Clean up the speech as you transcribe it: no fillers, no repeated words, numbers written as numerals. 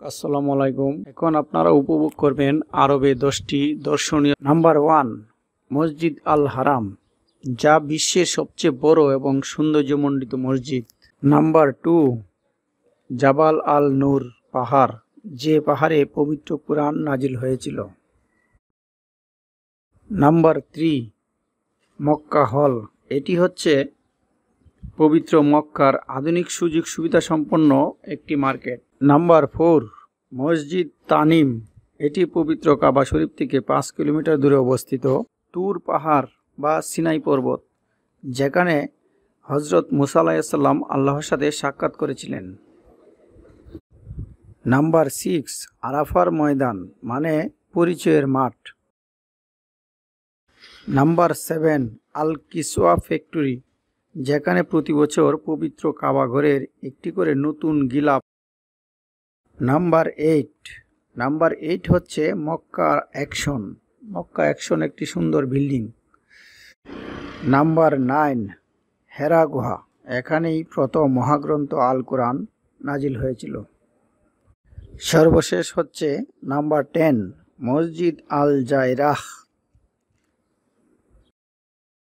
আসসালামু আলাইকুম। এখন আপনারা উপভোগ করবেন আরবে 10টি দর্শনীয়। নাম্বার 1, মসজিদ আল হারাম, যা বিশ্বের সবচেয়ে বড় এবং সৌন্দর্যমণ্ডিত মসজিদ। নাম্বার 2, জাবাল আল নূর পাহাড়, যে পাহাড়ে পবিত্র কুরআন নাজিল হয়েছিল। নাম্বার 3, মক্কা হল, এটি হচ্ছে পবিত্র মক্কার আধুনিক সুযোগ সুবিধা সম্পন্ন একটি মার্কেট। নাম্বার 4, মসজিদ তানিম, এটি পবিত্র কাবা শরীফ থেকে 5 কিলোমিটার দূরে অবস্থিত। তুর পাহাড় বা সিনাই পর্বত, যেখানে হজরত মুসা আলাইহিস সালাম আল্লাহর সাথে সাক্ষাৎ করেছিলেন। নাম্বার 6, আরাফার ময়দান, মানে পরিচয়ের মাঠ। নাম্বার 7, আল কিসওয়া ফ্যাক্টরি, যেখানে প্রতি বছর পবিত্র কাবা ঘরের একটি করে নতুন গিলাফ। নাম্বার 8 হচ্ছে মক্কা অ্যাকশন, একটি সুন্দর বিল্ডিং। নাম্বার 9, হেরা গুহা, এখানেই প্রথম মহাগ্রন্থ আল কোরআন নাজিল হয়েছিল। সর্বশেষ হচ্ছে নাম্বার 10, মসজিদ আল জায়রাহ,